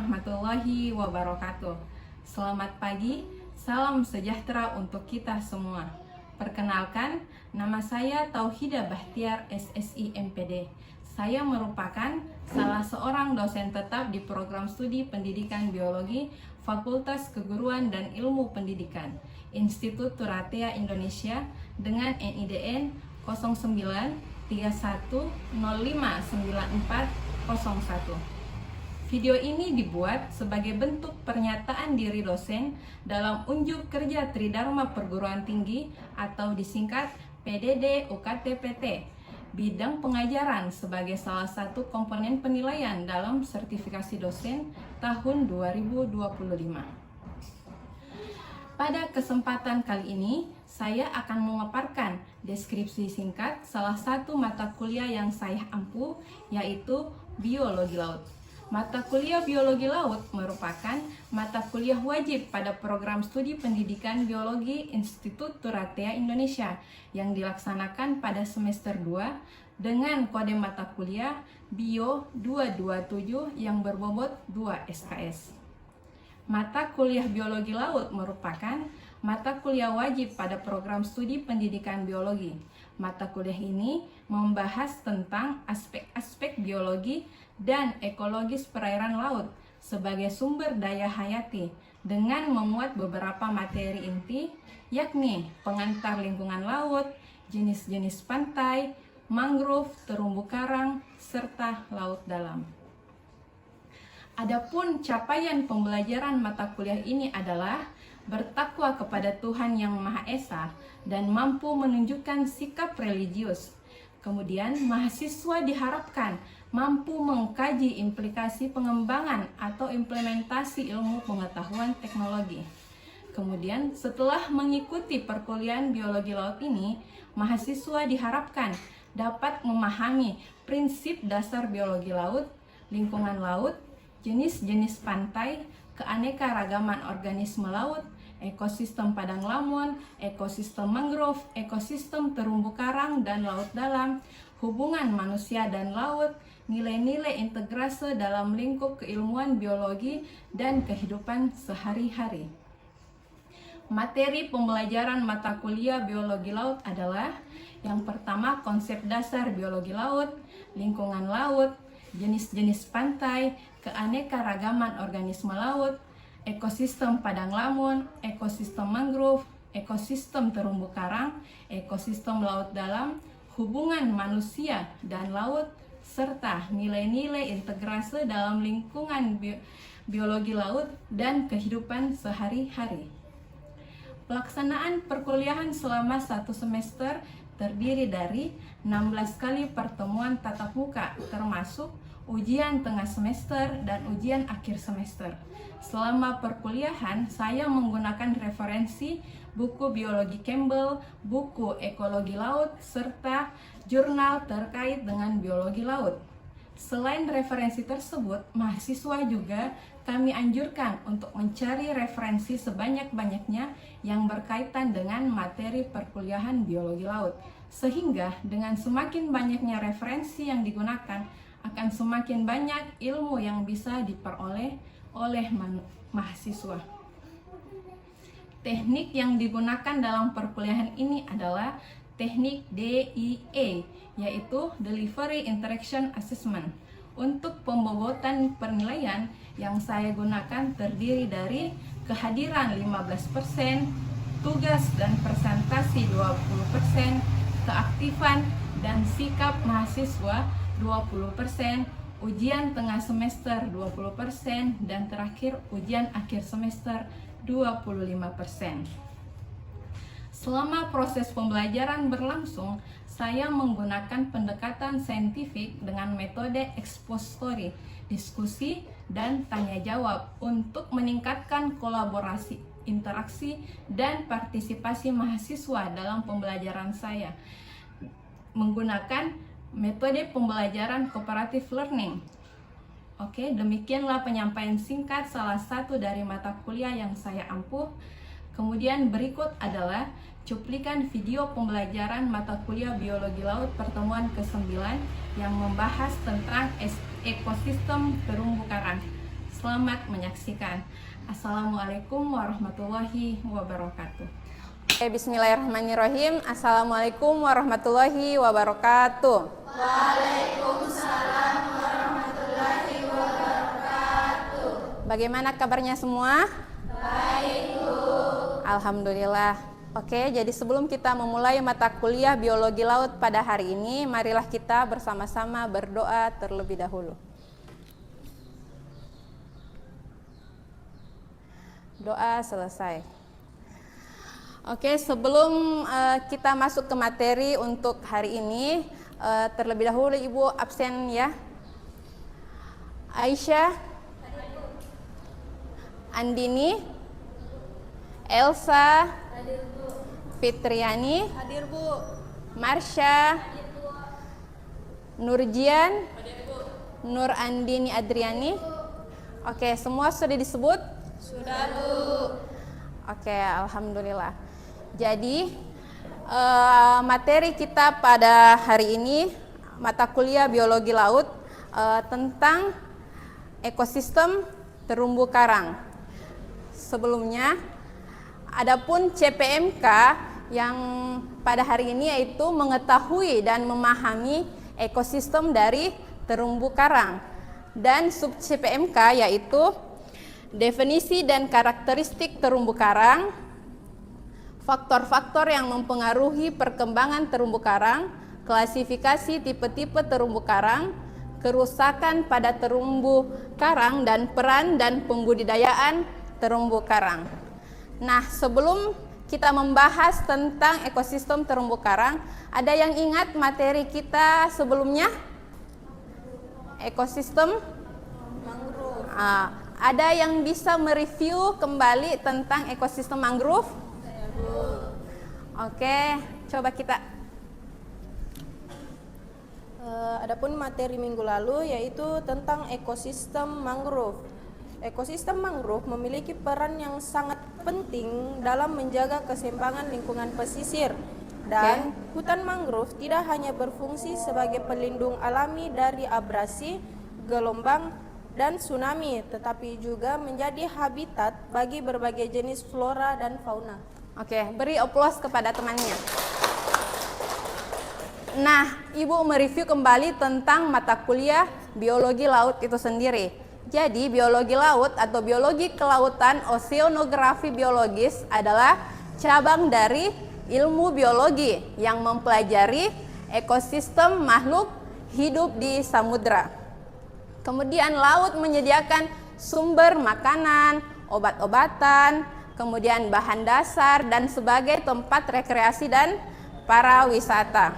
warahmatullahi wabarakatuh. Selamat pagi, salam sejahtera untuk kita semua. Perkenalkan, nama saya Tauhida Bahtiar, SSI MPD. Saya merupakan salah seorang dosen tetap di program studi pendidikan biologi Fakultas Keguruan dan Ilmu Pendidikan Institut Turatea Indonesia dengan NIDN 0931059401. Video ini dibuat sebagai bentuk pernyataan diri dosen dalam unjuk kerja Tridharma Perguruan Tinggi atau disingkat PDD UKT-PT, bidang pengajaran sebagai salah satu komponen penilaian dalam sertifikasi dosen tahun 2025. Pada kesempatan kali ini, saya akan memaparkan deskripsi singkat salah satu mata kuliah yang saya ampu, yaitu Biologi Laut. Mata kuliah Biologi Laut merupakan mata kuliah wajib pada program studi pendidikan biologi Institut Turatea Indonesia yang dilaksanakan pada semester 2 dengan kode mata kuliah Bio 227 yang berbobot 2 SKS. Mata kuliah Biologi Laut merupakan mata kuliah wajib pada program studi pendidikan biologi. Mata kuliah ini membahas tentang aspek-aspek biologi dan ekologis perairan laut sebagai sumber daya hayati dengan memuat beberapa materi inti, yakni pengantar lingkungan laut, jenis-jenis pantai, mangrove, terumbu karang, serta laut dalam. Adapun capaian pembelajaran mata kuliah ini adalah bertakwa kepada Tuhan Yang Maha Esa dan mampu menunjukkan sikap religius. Kemudian, mahasiswa diharapkan mampu mengkaji implikasi pengembangan atau implementasi ilmu pengetahuan teknologi. Kemudian, setelah mengikuti perkuliahan biologi laut ini, mahasiswa diharapkan dapat memahami prinsip dasar biologi laut, lingkungan laut, jenis-jenis pantai, keanekaragaman organisme laut, ekosistem padang lamun, ekosistem mangrove, ekosistem terumbu karang dan laut dalam, hubungan manusia dan laut, nilai-nilai integrase dalam lingkup keilmuan biologi dan kehidupan sehari-hari. Materi pembelajaran mata kuliah biologi laut adalah yang pertama konsep dasar biologi laut, lingkungan laut, jenis-jenis pantai, keanekaragaman organisme laut, ekosistem padang lamun, ekosistem mangrove, ekosistem terumbu karang, ekosistem laut dalam, hubungan manusia dan laut, serta nilai-nilai integrase dalam lingkungan biologi laut dan kehidupan sehari-hari. Pelaksanaan perkuliahan selama 1 semester terdiri dari 16 kali pertemuan tatap muka, termasuk ujian tengah semester dan ujian akhir semester. Selama perkuliahan, saya menggunakan referensi buku biologi Campbell, buku ekologi laut, serta jurnal terkait dengan biologi laut. Selain referensi tersebut, mahasiswa juga kami anjurkan untuk mencari referensi sebanyak-banyaknya yang berkaitan dengan materi perkuliahan biologi laut. Sehingga dengan semakin banyaknya referensi yang digunakan, akan semakin banyak ilmu yang bisa diperoleh oleh mahasiswa. Teknik yang digunakan dalam perkuliahan ini adalah teknik DIA, yaitu Delivery Interaction Assessment. Untuk pembobotan penilaian yang saya gunakan terdiri dari kehadiran 15%, tugas dan presentasi 20%, keaktifan dan sikap mahasiswa 20%, ujian tengah semester 20%, dan terakhir ujian akhir semester 25%. Selama proses pembelajaran berlangsung, saya menggunakan pendekatan saintifik dengan metode expository, diskusi, dan tanya jawab untuk meningkatkan kolaborasi, interaksi, dan partisipasi mahasiswa dalam pembelajaran saya. Menggunakan metode pembelajaran cooperative learning. Oke, demikianlah penyampaian singkat salah satu dari mata kuliah yang saya ampuh. Kemudian berikut adalah cuplikan video pembelajaran mata kuliah biologi laut pertemuan ke-9 yang membahas tentang ekosistem terumbu karang. selamat menyaksikan. Assalamualaikum warahmatullahi wabarakatuh. Bismillahirrahmanirrahim. Assalamualaikum warahmatullahi wabarakatuh. Waalaikumsalam warahmatullahi wabarakatuh. Bagaimana kabarnya semua? Baik, Bu. Alhamdulillah. Oke, jadi sebelum kita memulai mata kuliah biologi laut pada hari ini, marilah kita bersama-sama berdoa terlebih dahulu. Doa selesai. Oke, sebelum kita masuk ke materi untuk hari ini, terlebih dahulu Ibu absen ya. Aisyah, Andini, Elsa, hadir, Bu. Fitriani, hadir, Bu. Marsha, hadir, Bu. Nurjian, hadir, Bu. Nur Andini Adriani. Oke, semua sudah disebut? Sudah, Bu. Oke, alhamdulillah. Jadi materi kita pada hari ini mata kuliah biologi laut tentang ekosistem terumbu karang. Sebelumnya, adapun CPMK yang pada hari ini yaitu mengetahui dan memahami ekosistem dari terumbu karang, dan sub CPMK yaitu definisi dan karakteristik terumbu karang, faktor-faktor yang mempengaruhi perkembangan terumbu karang, klasifikasi tipe-tipe terumbu karang, kerusakan pada terumbu karang, dan peran dan pembudidayaan terumbu karang. Nah, sebelum kita membahas tentang ekosistem terumbu karang, ada yang ingat materi kita sebelumnya? Ekosistem mangrove. Ada yang bisa mereview kembali tentang ekosistem mangrove? Oke, coba kita. Adapun materi minggu lalu yaitu tentang ekosistem mangrove. Ekosistem mangrove memiliki peran yang sangat penting dalam menjaga keseimbangan lingkungan pesisir. Dan hutan mangrove tidak hanya berfungsi sebagai pelindung alami dari abrasi, gelombang, dan tsunami, tetapi juga menjadi habitat bagi berbagai jenis flora dan fauna. Oke, beri aplaus kepada temannya. Nah, Ibu mereview kembali tentang mata kuliah biologi laut itu sendiri. Jadi, biologi laut atau biologi kelautan oceanografi biologis adalah cabang dari ilmu biologi yang mempelajari ekosistem makhluk hidup di samudra. Kemudian laut menyediakan sumber makanan, obat-obatan, kemudian bahan dasar, dan sebagai tempat rekreasi dan para wisata.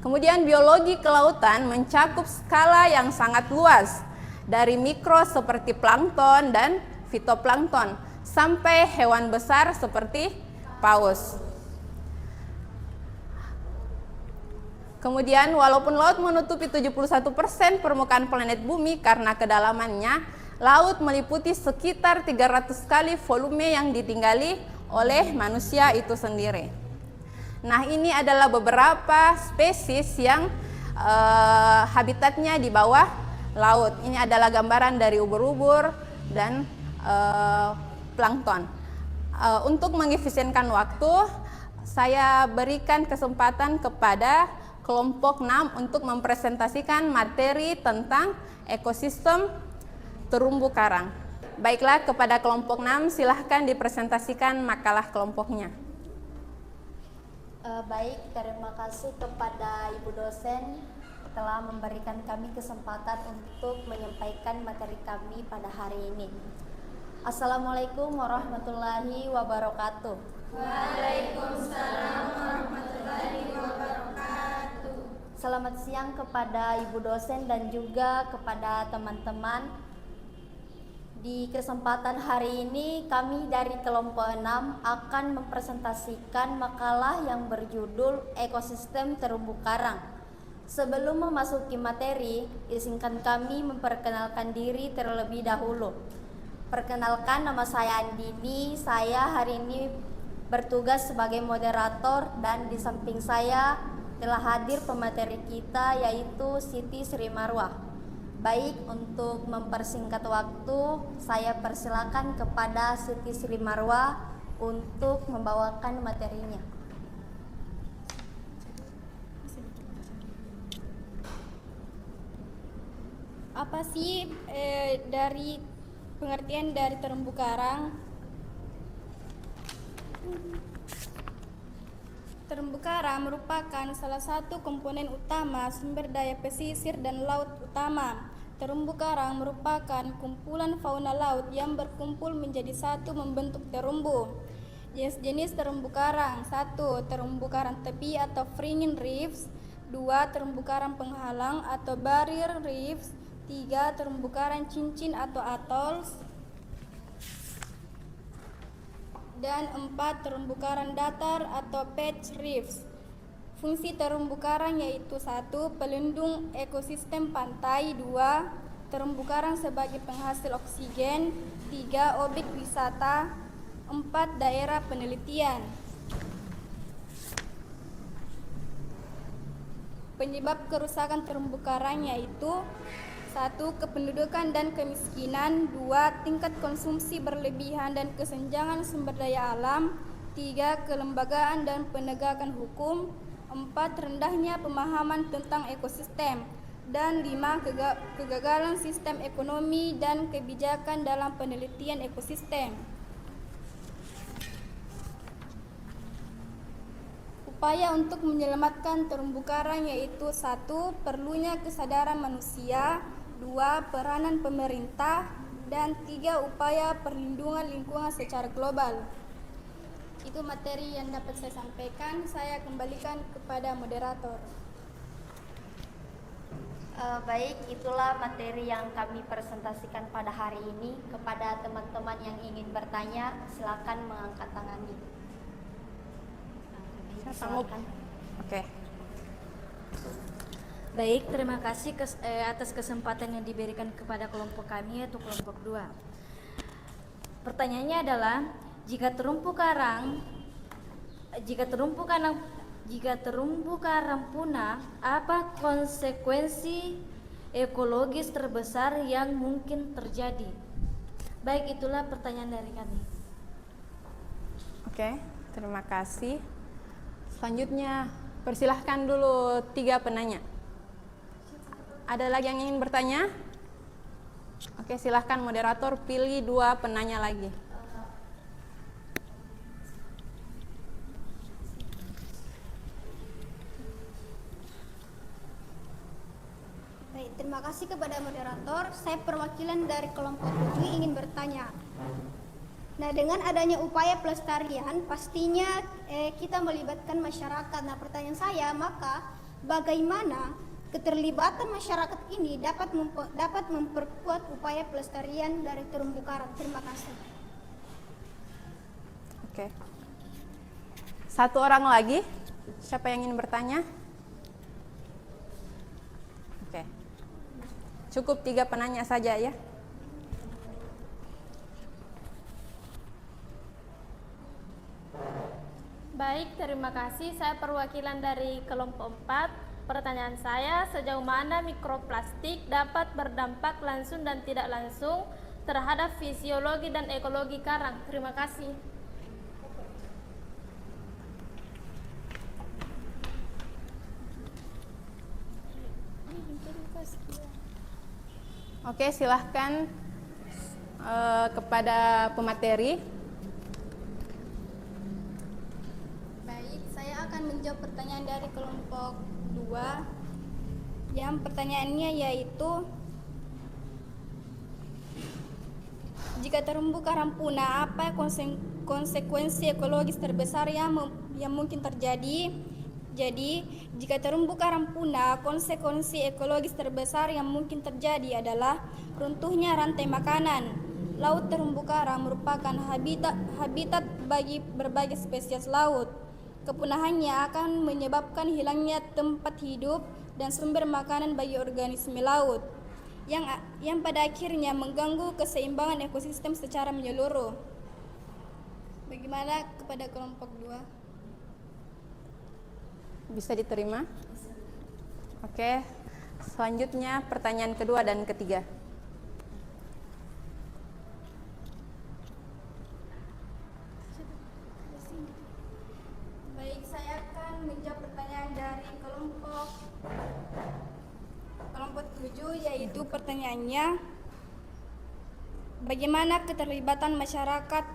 Kemudian biologi kelautan mencakup skala yang sangat luas, dari mikro seperti plankton dan fitoplankton, sampai hewan besar seperti paus. Kemudian walaupun laut menutupi 71% permukaan planet bumi karena kedalamannya, laut meliputi sekitar 300 kali volume yang ditinggali oleh manusia itu sendiri. Nah, ini adalah beberapa spesies yang habitatnya di bawah laut. Ini adalah gambaran dari ubur-ubur dan plankton. Untuk mengefisienkan waktu, saya berikan kesempatan kepada kelompok 6 untuk mempresentasikan materi tentang ekosistem terumbu karang. Baiklah, kepada kelompok 6 silahkan dipresentasikan makalah kelompoknya. Baik, terima kasih kepada Ibu dosen telah memberikan kami kesempatan untuk menyampaikan materi kami pada hari ini. Assalamualaikum warahmatullahi wabarakatuh. Waalaikumsalam warahmatullahi wabarakatuh. Selamat siang kepada Ibu dosen dan juga kepada teman-teman. Di kesempatan hari ini kami dari kelompok 6 akan mempresentasikan makalah yang berjudul Ekosistem Terumbu Karang. Sebelum memasuki materi, izinkan kami memperkenalkan diri terlebih dahulu. Perkenalkan, nama saya Andini. Saya hari ini bertugas sebagai moderator, dan di samping saya telah hadir pemateri kita yaitu Siti Sri Marwah. Baik, untuk mempersingkat waktu, saya persilakan kepada Siti Sri Marwa untuk membawakan materinya. Apa sih dari pengertian dari terumbu karang? Terumbu karang merupakan salah satu komponen utama sumber daya pesisir dan laut utama. Terumbu karang merupakan kumpulan fauna laut yang berkumpul menjadi satu membentuk terumbu. Jenis-jenis terumbu karang: 1. Terumbu karang tepi atau fringing reefs. 2. Terumbu karang penghalang atau barrier reefs. 3. Terumbu karang cincin atau atolls. Dan 4. Terumbu karang datar atau patch reefs. Fungsi terumbu karang yaitu 1. Pelindung ekosistem pantai. 2. Terumbu karang sebagai penghasil oksigen. 3. Objek wisata. 4. Daerah penelitian. Penyebab kerusakan terumbu karang yaitu 1. Kependudukan dan kemiskinan. 2. Tingkat konsumsi berlebihan dan kesenjangan sumber daya alam. 3. Kelembagaan dan penegakan hukum. 4. Rendahnya pemahaman tentang ekosistem. Dan 5. Kegagalan sistem ekonomi dan kebijakan dalam penelitian ekosistem. Upaya untuk menyelamatkan terumbu karang yaitu 1. Perlunya kesadaran manusia. 2. Peranan pemerintah. Dan 3. Upaya perlindungan lingkungan secara global. Itu materi yang dapat saya sampaikan. Saya kembalikan kepada moderator. Baik, itulah materi yang kami presentasikan pada hari ini. Kepada teman-teman yang ingin bertanya, silakan mengangkat tangannya. Silakan. Oke. Baik, terima kasih atas kesempatan yang diberikan kepada kelompok kami, yaitu kelompok 2. Pertanyaannya adalah, jika terumbu karang punah, apa konsekuensi ekologis terbesar yang mungkin terjadi? Baik, itulah pertanyaan dari kami. Oke, terima kasih. Selanjutnya, persilahkan dulu 3 penanya. Ada lagi yang ingin bertanya? Oke, silahkan moderator pilih 2 penanya lagi. Baik, terima kasih kepada moderator. Saya perwakilan dari kelompok 7 ingin bertanya. Nah, dengan adanya upaya pelestarian, pastinya kita melibatkan masyarakat. Nah, pertanyaan saya, maka bagaimana keterlibatan masyarakat ini dapat memperkuat upaya pelestarian dari terumbu karang? Terima kasih. Oke. 1 orang lagi. Siapa yang ingin bertanya? Oke. Cukup 3 penanya saja ya. Baik, terima kasih. Saya perwakilan dari kelompok 4. Pertanyaan saya, sejauh mana mikroplastik dapat berdampak langsung dan tidak langsung terhadap fisiologi dan ekologi karang? Terima kasih. Oke, silahkan kepada pemateri. Baik, saya akan menjawab pertanyaan dari kelompok 2. Yang pertanyaannya yaitu, jika terumbu karang punah, apa konsekuensi ekologis terbesar yang mungkin terjadi? Jadi, jika terumbu karang punah, konsekuensi ekologis terbesar yang mungkin terjadi adalah runtuhnya rantai makanan. Laut terumbu karang merupakan habitat bagi berbagai spesies laut. Kepunahannya akan menyebabkan hilangnya tempat hidup dan sumber makanan bagi organisme laut, yang pada akhirnya mengganggu keseimbangan ekosistem secara menyeluruh. Bagaimana kepada kelompok 2? Bisa diterima? Oke. Selanjutnya pertanyaan kedua dan ketiga. Baik, saya akan menjawab pertanyaan dari kelompok 7, yaitu pertanyaannya, bagaimana keterlibatan masyarakat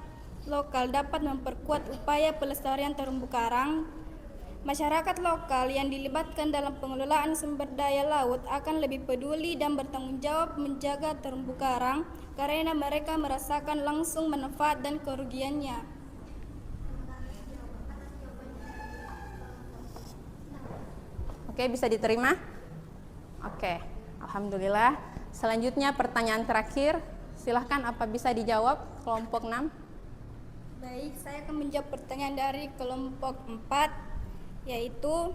lokal dapat memperkuat upaya pelestarian terumbu karang? Masyarakat lokal yang dilibatkan dalam pengelolaan sumber daya laut akan lebih peduli dan bertanggung jawab menjaga terumbu karang karena mereka merasakan langsung manfaat dan kerugiannya. Oke, bisa diterima? Oke, alhamdulillah. Selanjutnya pertanyaan terakhir. Silahkan, apa bisa dijawab kelompok 6? Baik, saya akan menjawab pertanyaan dari kelompok 4, yaitu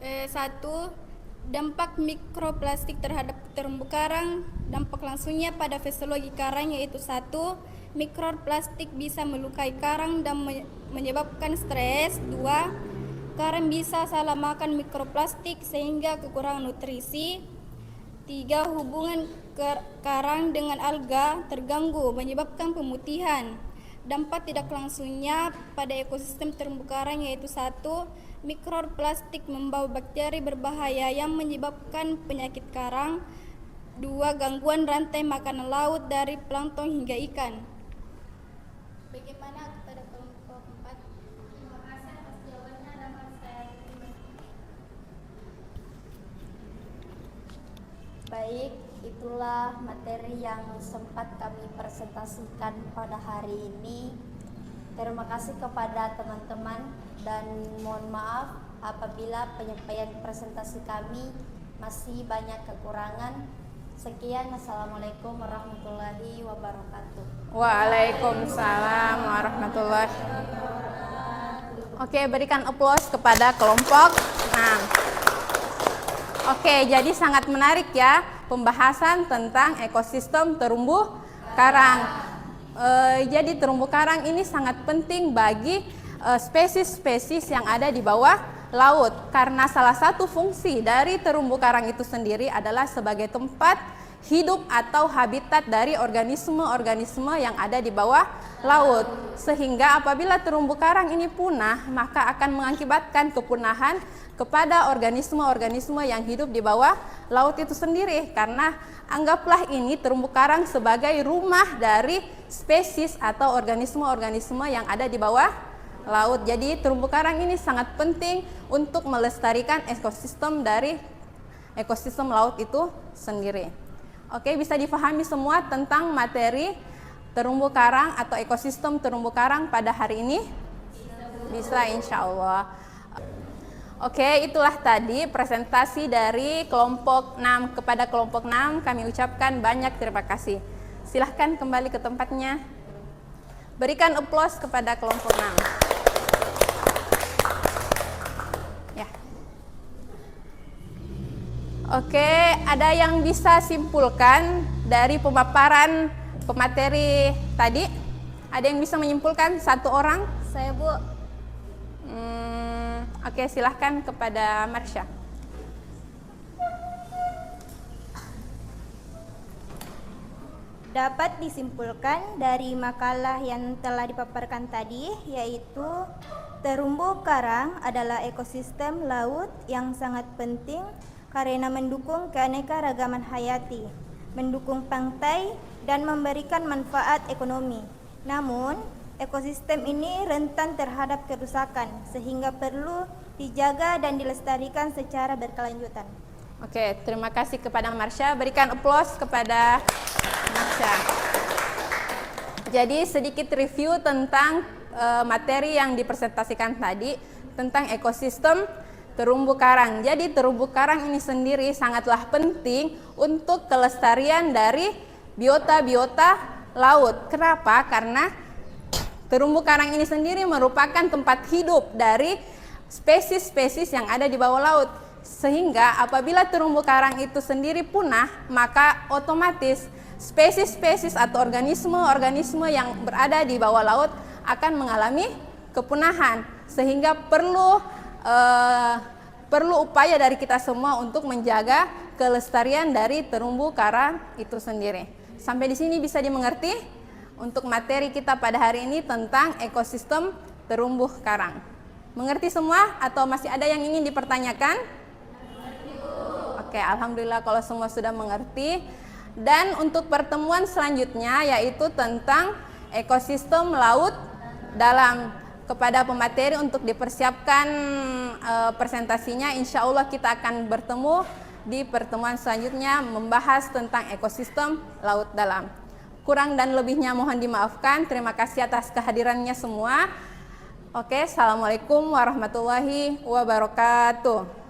1. Dampak mikroplastik terhadap terumbu karang. Dampak langsungnya pada fisiologi karang yaitu 1. Mikroplastik bisa melukai karang dan menyebabkan stres. 2. Karang bisa salah makan mikroplastik sehingga kekurangan nutrisi. 3. Hubungan karang dengan alga terganggu menyebabkan pemutihan. Dampak tidak langsungnya pada ekosistem terumbu karang yaitu 1. Mikroplastik membawa bakteri berbahaya yang menyebabkan penyakit karang. 2. Gangguan rantai makanan laut dari plankton hingga ikan. Bagaimana kepada kelompok 4? Terima kasih atas jawabannya, dapat saya terima. Baik, itulah materi yang sempat kami presentasikan pada hari ini. Terima kasih kepada teman-teman dan mohon maaf apabila penyampaian presentasi kami masih banyak kekurangan. Sekian, assalamualaikum warahmatullahi wabarakatuh. Waalaikumsalam warahmatullahi wabarakatuh. Oke, berikan aplaus kepada kelompok 6. Oke, jadi sangat menarik ya pembahasan tentang ekosistem terumbu karang. Jadi terumbu karang ini sangat penting bagi spesies-spesies yang ada di bawah laut, karena salah satu fungsi dari terumbu karang itu sendiri adalah sebagai tempat hidup atau habitat dari organisme-organisme yang ada di bawah laut. Sehingga apabila terumbu karang ini punah, maka akan mengakibatkan kepunahan kepada organisme-organisme yang hidup di bawah laut itu sendiri. Karena anggaplah ini terumbu karang sebagai rumah dari spesies atau organisme-organisme yang ada di bawah laut. Jadi terumbu karang ini sangat penting untuk melestarikan ekosistem dari ekosistem laut itu sendiri. Oke, bisa difahami semua tentang materi terumbu karang atau ekosistem terumbu karang pada hari ini? Bisa, insya Allah. Oke, itulah tadi presentasi dari kelompok 6. Kepada kelompok 6 kami ucapkan banyak terima kasih. Silahkan kembali ke tempatnya. Berikan aplaus kepada kelompok 6. Ya. Oke, ada yang bisa simpulkan dari pemaparan pemateri tadi? Ada yang bisa menyimpulkan? Satu orang? Saya, Bu. Oke, silahkan kepada Marsha. Dapat disimpulkan dari makalah yang telah dipaparkan tadi, yaitu terumbu karang adalah ekosistem laut yang sangat penting karena mendukung keanekaragaman hayati, mendukung pantai, dan memberikan manfaat ekonomi. Namun, ekosistem ini rentan terhadap kerusakan, sehingga perlu dijaga dan dilestarikan secara berkelanjutan. Oke, terima kasih kepada Marsha. Berikan aplaus kepada Marsha. Jadi sedikit review tentang materi yang dipresentasikan tadi tentang ekosistem terumbu karang. Jadi terumbu karang ini sendiri sangatlah penting untuk kelestarian dari biota-biota laut. Kenapa? Karena terumbu karang ini sendiri merupakan tempat hidup dari spesies-spesies yang ada di bawah laut. Sehingga apabila terumbu karang itu sendiri punah, maka otomatis spesies-spesies atau organisme-organisme yang berada di bawah laut akan mengalami kepunahan. Sehingga perlu perlu upaya dari kita semua untuk menjaga kelestarian dari terumbu karang itu sendiri. Sampai di sini bisa dimengerti untuk materi kita pada hari ini tentang ekosistem terumbu karang. Mengerti semua atau masih ada yang ingin dipertanyakan? Oke, alhamdulillah kalau semua sudah mengerti. Dan untuk pertemuan selanjutnya yaitu tentang ekosistem laut dalam. Kepada pemateri untuk dipersiapkan presentasinya, insya Allah kita akan bertemu di pertemuan selanjutnya membahas tentang ekosistem laut dalam. Kurang dan lebihnya mohon dimaafkan. Terima kasih atas kehadirannya semua. Oke, assalamualaikum warahmatullahi wabarakatuh.